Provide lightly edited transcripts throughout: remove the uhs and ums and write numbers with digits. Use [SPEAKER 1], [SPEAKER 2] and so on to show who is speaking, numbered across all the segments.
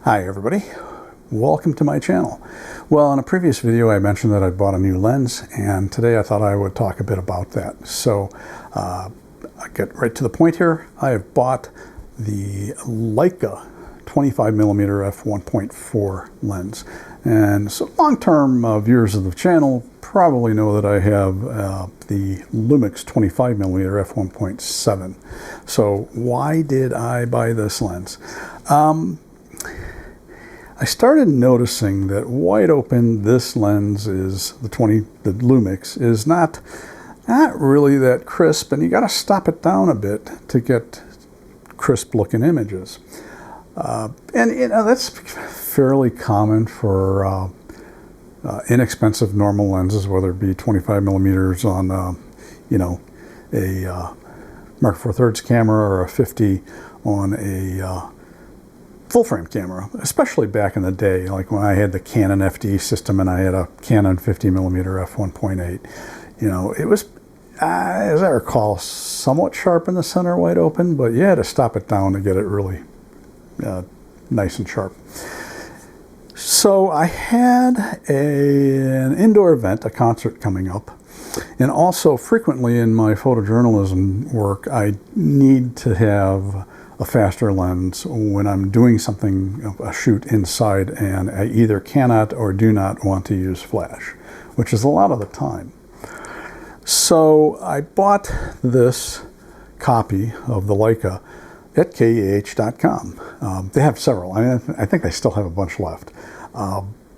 [SPEAKER 1] Hi everybody, welcome to my channel. Well, in a previous video I mentioned that I bought a new lens, and today I thought I would talk a bit about that. So I'll get right to the point here. I have bought the Leica 25mm f1.4 lens, and so long-term viewers of the channel probably know that I have the Lumix 25mm f1.7. So why did I buy this lens? I started noticing that wide open, this lens is the Lumix is not really that crisp, and you got to stop it down a bit to get crisp looking images. And you know, that's fairly common for inexpensive normal lenses, whether it be 25mm on you know, a Mark IV thirds camera or a 50 on a full-frame camera, especially back in the day, like when I had the Canon FD system and I had a Canon 50mm f1.8. You know, it was, as I recall, somewhat sharp in the center, wide open, but you had to stop it down to get it really nice and sharp. So I had an indoor event, a concert coming up, and also frequently in my photojournalism work, I need to have a faster lens when I'm doing something, a shoot inside, and I either cannot or do not want to use flash, which is a lot of the time. So I bought this copy of the Leica at KEH.com. They have several. I mean, I think they still have a bunch left.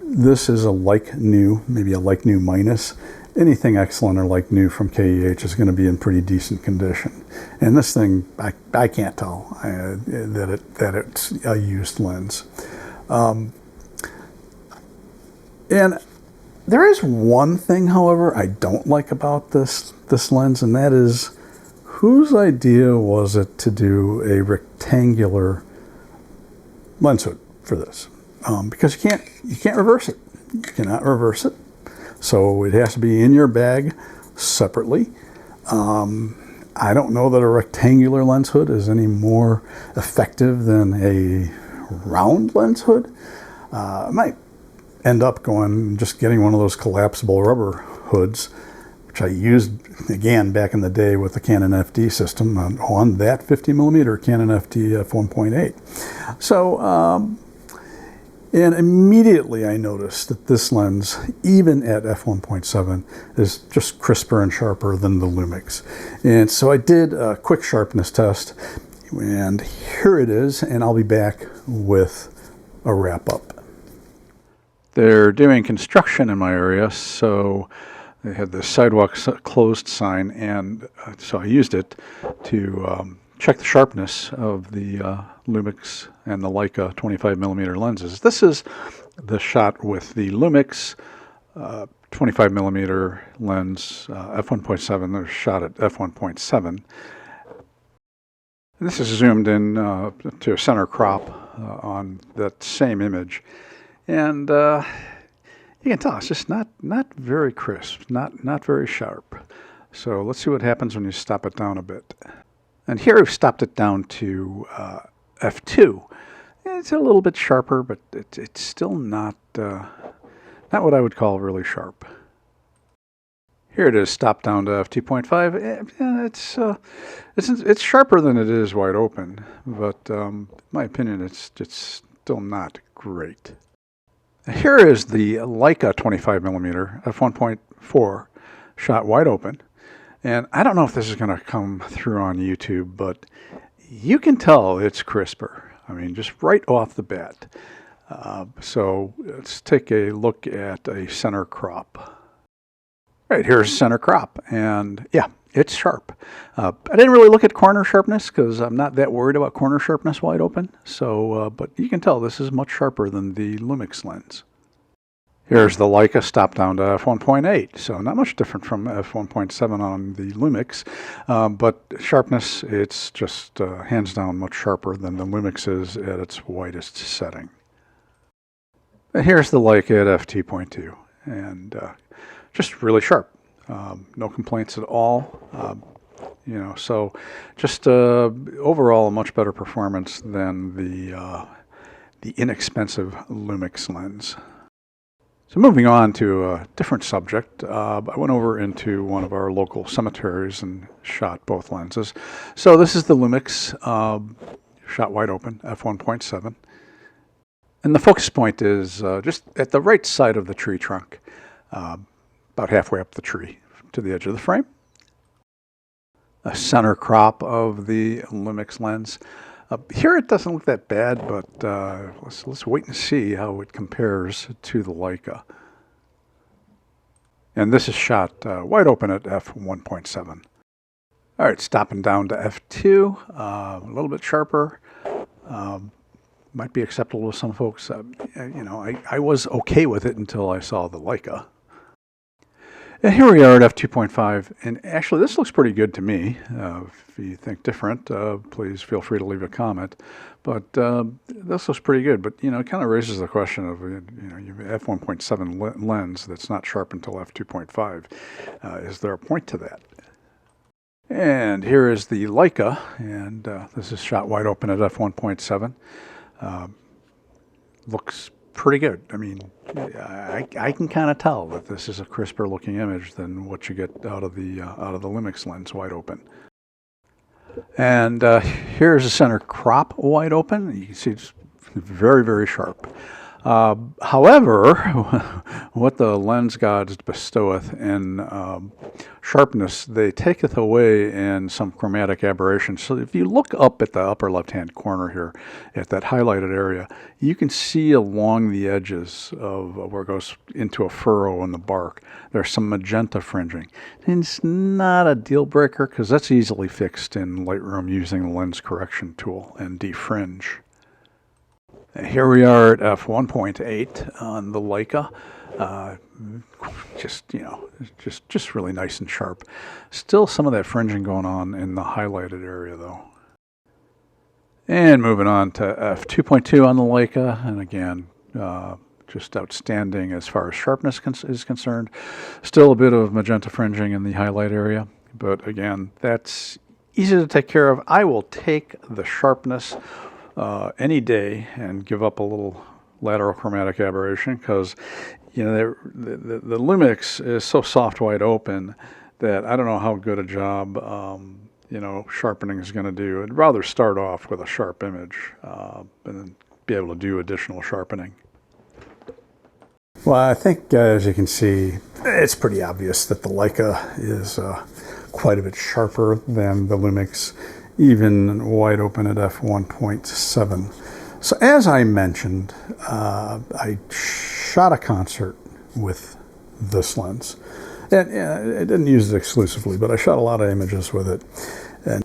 [SPEAKER 1] This is a like new, maybe a like new minus. Anything excellent or like new from KEH is going to be in pretty decent condition. And this thing, I can't tell that it's a used lens. And there is one thing, however, I don't like about this lens, and that is, whose idea was it to do a rectangular lens hood for this? Because you can't reverse it. You cannot reverse it. So it has to be in your bag separately. I don't know that a rectangular lens hood is any more effective than a round lens hood. I might end up just getting one of those collapsible rubber hoods, which I used, again, back in the day with the Canon FD system on that 50mm Canon FD f1.8. So, and immediately I noticed that this lens, even at f1.7, is just crisper and sharper than the Lumix. And so I did a quick sharpness test, and here it is, and I'll be back with a wrap-up. They're doing construction in my area, so they had the sidewalk closed sign, and so I used it to check the sharpness of the Lumix and the Leica 25mm lenses. This is the shot with the Lumix 25mm lens f1.7. They're shot at f1.7. This is zoomed in to a center crop on that same image, and you can tell it's just not very crisp, not very sharp. So let's see what happens when you stop it down a bit. And here I've stopped it down to f2. It's a little bit sharper, but it's still not what I would call really sharp. Here it is stopped down to f2.5. It's sharper than it is wide open, but in my opinion, it's still not great. Here is the Leica 25mm f1.4 shot wide open. And I don't know if this is going to come through on YouTube, but you can tell it's crisper. I mean, just right off the bat. So let's take a look at a center crop. Right, here's center crop, and yeah, it's sharp. I didn't really look at corner sharpness because I'm not that worried about corner sharpness wide open. So, but you can tell this is much sharper than the Lumix lens. Here's the Leica stopped down to f1.8, so not much different from f1.7 on the Lumix, but sharpness, it's just hands down much sharper than the Lumix is at its widest setting. And here's the Leica at f2.2, and just really sharp. No complaints at all. You know, so just overall a much better performance than the the inexpensive Lumix lens. So moving on to a different subject, I went over into one of our local cemeteries and shot both lenses. So this is the Lumix, shot wide open, f1.7. And the focus point is just at the right side of the tree trunk, about halfway up the tree to the edge of the frame. A center crop of the Lumix lens. Here it doesn't look that bad, but let's wait and see how it compares to the Leica. And this is shot wide open at f1.7. All right, stopping down to f2, a little bit sharper. Might be acceptable to some folks. You know, I was okay with it until I saw the Leica. And here we are at f2.5, and actually this looks pretty good to me. If you think different, please feel free to leave a comment. But this looks pretty good, but you know, it kind of raises the question of, you know, you have f1.7 lens that's not sharp until f2.5. Is there a point to that? And here is the Leica, and this is shot wide open at f1.7. Looks pretty good. I mean, I can kind of tell that this is a crisper looking image than what you get out of the Lumix lens wide open. And here's the center crop wide open. You can see it's very, very sharp. However, what the lens gods bestoweth in sharpness, they taketh away in some chromatic aberration. So if you look up at the upper left-hand corner here, at that highlighted area, you can see along the edges of where it goes into a furrow in the bark, there's some magenta fringing. And it's not a deal breaker because that's easily fixed in Lightroom using the lens correction tool and defringe. Here we are at f1.8 on the Leica. Just, you know, just really nice and sharp. Still some of that fringing going on in the highlighted area though. And moving on to f2.2 on the Leica, and again, just outstanding as far as sharpness is concerned. Still a bit of magenta fringing in the highlight area, but again, that's easy to take care of. I will take the sharpness any day and give up a little lateral chromatic aberration because, you know, the Lumix is so soft wide open that I don't know how good a job you know, sharpening is going to do. I'd rather start off with a sharp image and then be able to do additional sharpening. Well, I think as you can see, it's pretty obvious that the Leica is quite a bit sharper than the Lumix, even wide open at f1.7. So as I mentioned, I shot a concert with this lens. And I didn't use it exclusively, but I shot a lot of images with it. And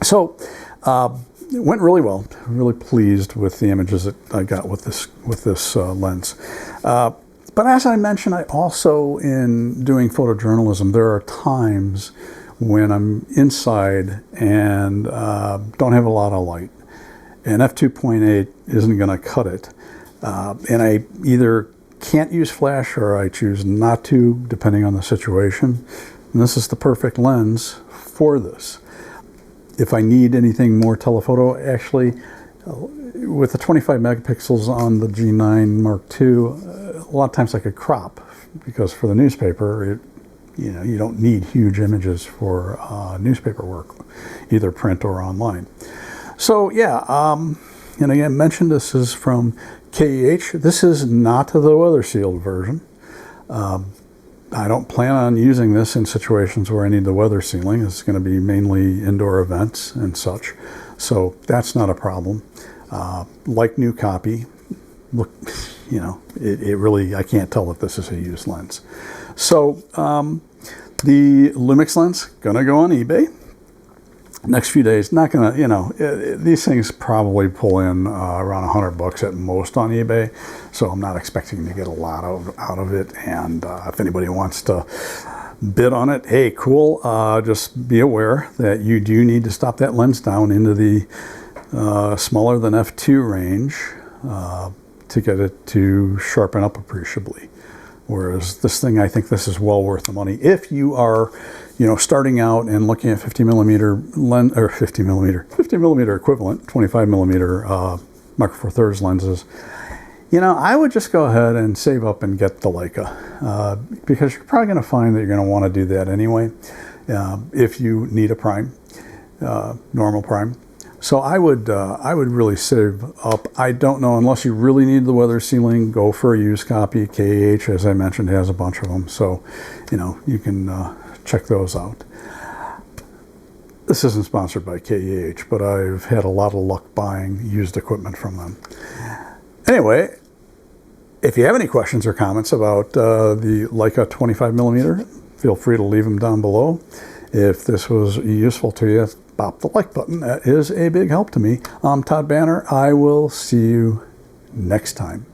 [SPEAKER 1] so it went really well. Really pleased with the images that I got with this lens. But as I mentioned, I also, in doing photojournalism, there are times when I'm inside and don't have a lot of light. And f2.8 isn't going to cut it. And I either can't use flash or I choose not to, depending on the situation. And this is the perfect lens for this. If I need anything more telephoto, actually, with the 25 megapixels on the G9 Mark II, a lot of times I could crop, because for the newspaper, you know, you don't need huge images for newspaper work, either print or online. So yeah, and again, I mentioned this is from KEH. This is not the weather sealed version. I don't plan on using this in situations where I need the weather sealing. It's going to be mainly indoor events and such, so that's not a problem. Like new copy, look, you know, it really, I can't tell that this is a used lens. So the Lumix lens, gonna go on eBay. Next few days, not gonna, you know, these things probably pull in around $100 at most on eBay, so I'm not expecting to get a lot out of it. And if anybody wants to bid on it, hey, cool. Just be aware that you do need to stop that lens down into the smaller than f2 range to get it to sharpen up appreciably. Whereas this thing, I think this is well worth the money. If you are, you know, starting out and looking at 50 millimeter lens, or 50 millimeter equivalent, 25 millimeter Micro Four Thirds lenses, you know, I would just go ahead and save up and get the Leica, because you're probably going to find that you're going to want to do that anyway, if you need a prime, normal prime. So I would really save up. I don't know, unless you really need the weather sealing, go for a used copy. KH, as I mentioned, has a bunch of them, so you know, you can check those out. This isn't sponsored by KH, but I've had a lot of luck buying used equipment from them. Anyway, if you have any questions or comments about the Leica 25mm, feel free to leave them down below. If this was useful to you, bop the like button. That is a big help to me. I'm Todd Banner. I will see you next time.